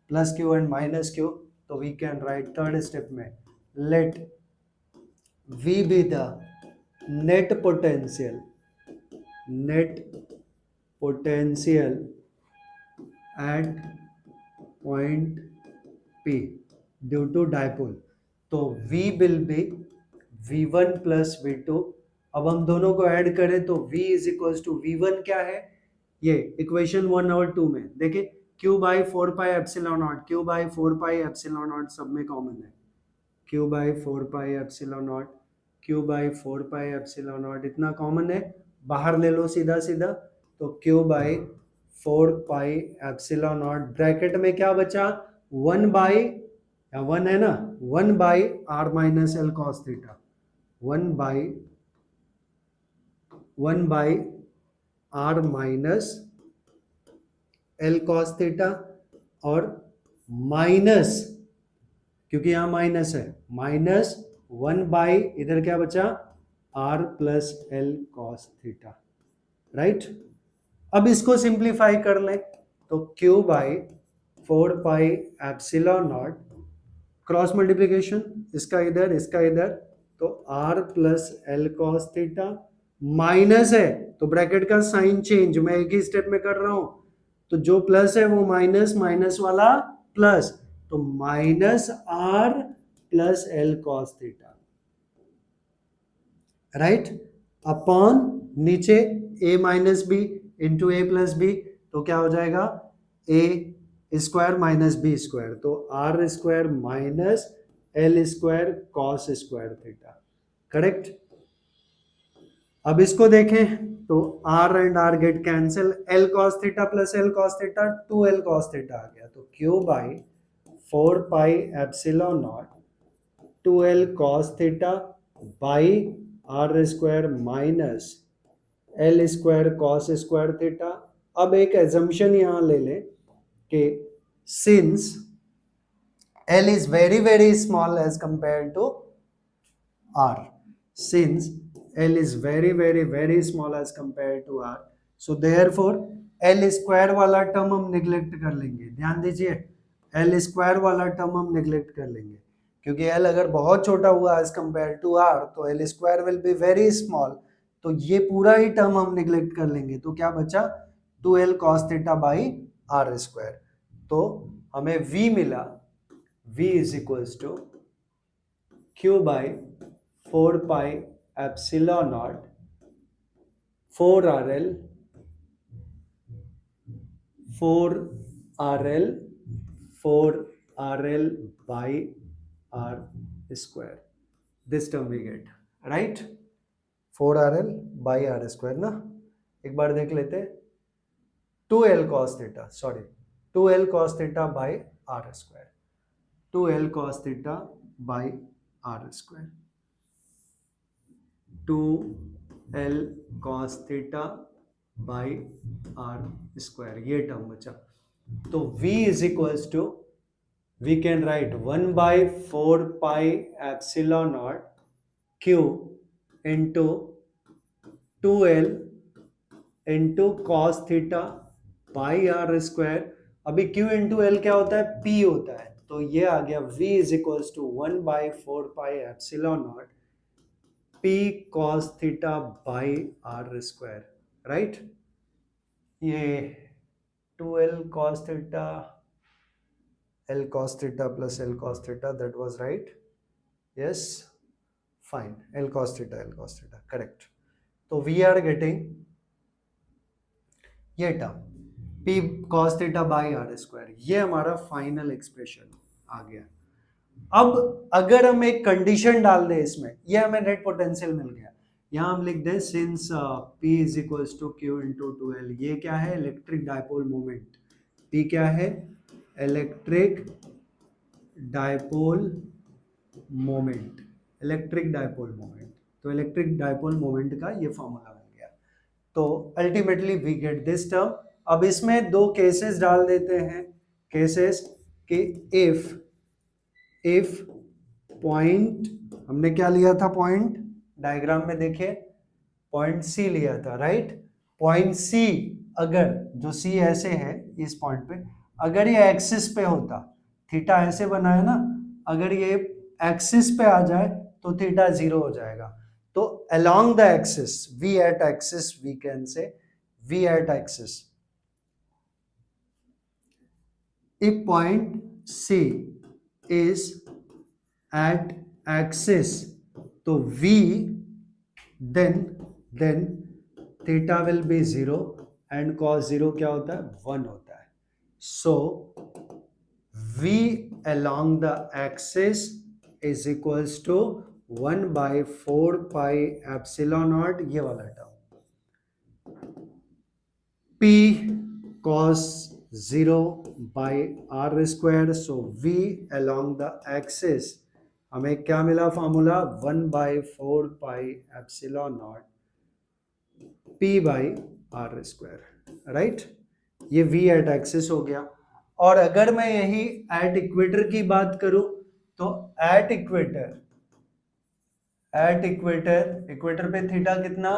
plus Q and minus Q। तो we can write third step में let V be the net potential at point P due to dipole. तो V will be V1 plus V2। अब हम दोनों को ऐड करें तो V is equal to V1 क्या है, ये इक्वेशन 1 और 2 में देखिए Q by 4 pi epsilon naught, Q by 4 pi epsilon not सब में कॉमन है, Q by 4 pi epsilon naught, Q by 4 pi epsilon not इतना कॉमन है, बाहर ले लो सीधा सीधा। तो Q by 4 pi epsilon not bracket में क्या बचा 1 बाई, या 1 है ना, 1 by R minus L cos theta, 1 by R minus L cos theta और माइनस, क्योंकि यहां माइनस है, माइनस 1 बाई इधर क्या बचा R plus L cos theta, right. अब इसको सिंप्लीफाई कर लें तो Q by 4 pi epsilon naught cross multiplication, इसका इधर, तो R plus L cos theta minus है तो ब्रैकेट का साइन चेंज मैं एक ही स्टेप में कर रहा हूं, तो जो प्लस है वो माइनस, माइनस वाला प्लस, तो minus R plus L cos theta, right, upon नीचे a minus B into A plus B, तो क्या हो जाएगा a square minus B square, तो R square minus L square cos square theta, correct. अब इसको देखें तो r and r get cancel, L cos theta plus L cos theta 2l cos theta आ गया, तो Q by 4 pi epsilon naught 2l cos theta by are square minus L square cos square theta. अब एक एजम्पशन यहां ले लें कि since L is very very small as compared to R, since L is very very very small as compared to R, so therefore L square वाला टर्म हम निगलेक्ट कर लेंगे, ध्यान दीजिए L स्क्वायर वाला टर्म हम निगलेक्ट कर लेंगे, क्योंकि L अगर बहुत छोटा हुआ एज कंपेयर टू R तो L square will be very small, तो ये पूरा ही टर्म हम निगलेक्ट कर लेंगे, तो क्या बचा 2l cos theta by R square. तो हमें V मिला, V is equals to Q by 4 pi epsilon naught 4 RL by R square. This term we get, right? 4 RL by R square ना, एक बार देख लेते, 2L cos theta, sorry, 2L cos theta by R square, 2L cos theta by R square, 2L cos theta by R square, ये टर्म बचा। तो V is equals to, we can write 1 by 4 pi epsilon naught Q into 2L into cos theta by R square। अभी Q into L क्या होता है, P होता है, तो ये आ गया V is equals to 1 by 4 pi epsilon naught P cos theta by R square, right? ये 2L cos theta, L cos theta plus L cos theta, that was right, yes, fine, L cos theta, correct। तो we are getting ये term P cos theta by R square, ये हमारा फाइनल एक्सप्रेशन आ गया। अब अगर हम एक कंडीशन डाल दें इसमें, ये हमें नेट पोटेंशियल मिल गया, यहां हम लिख दें since P is equals to Q into 2L, ये क्या है, इलेक्ट्रिक डायपोल मोमेंट, P क्या है, इलेक्ट्रिक डायपोल मोमेंट, तो इलेक्ट्रिक डायपोल मोमेंट का ये फॉर्मूला मिल गया। तो ultimately we get this term. अब इसमें दो केसेस डाल देते हैं, केसेस कि इफ पॉइंट, हमने क्या लिया था पॉइंट, डायग्राम में देखिए पॉइंट सी लिया था, राइट। पॉइंट सी अगर जो सी ऐसे है इस पॉइंट पे, अगर ये एक्सिस पे होता, थीटा ऐसे बना है ना, अगर ये एक्सिस पे आ जाए तो थीटा 0 हो जाएगा। तो along the axis, v at axis, we can say v at axis, if point C is at axis, तो v then theta will be 0 and cos 0 क्या होता है 1 होता है। So v along the axis is equals to 1 by 4 pi epsilon naught, ये वाला term, p cos 0 by r square। so v along the axis हमें क्या मिला formula 1 by 4 pi epsilon naught p by r square, right. ये v एट एक्सिस हो गया। और अगर मैं यही एट इक्वेटर की बात करूं तो एट इक्वेटर पे थीटा कितना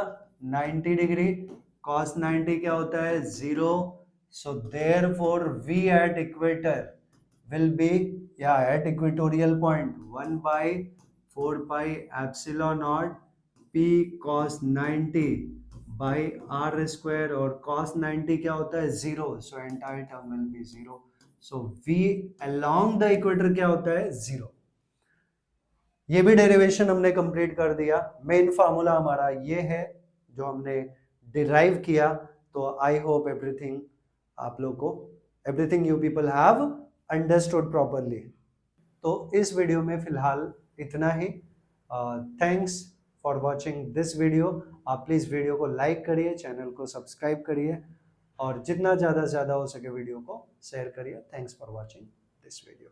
90 डिग्री, cos 90 क्या होता है 0। So therefore v at equator will be, या at equatorial point 1 by 4 pi epsilon naught p cos 90 by r square, और cos 90 क्या होता है 0, so entire term will be 0। so v along the equator क्या होता है 0। ये भी डेरिवेशन हमने कंप्लीट कर दिया। मेन फार्मूला हमारा ये है जो हमने डिराइव किया। तो आई होप एवरीथिंग आप लोग को, everything you people have understood properly. तो इस वीडियो में फिलहाल इतना ही। Thanks for watching this video. आप प्लीज़ वीडियो को लाइक करिए, चैनल को सब्सक्राइब करिए, और जितना ज़्यादा से ज़्यादा हो सके वीडियो को शेयर करिए। Thanks for watching this video.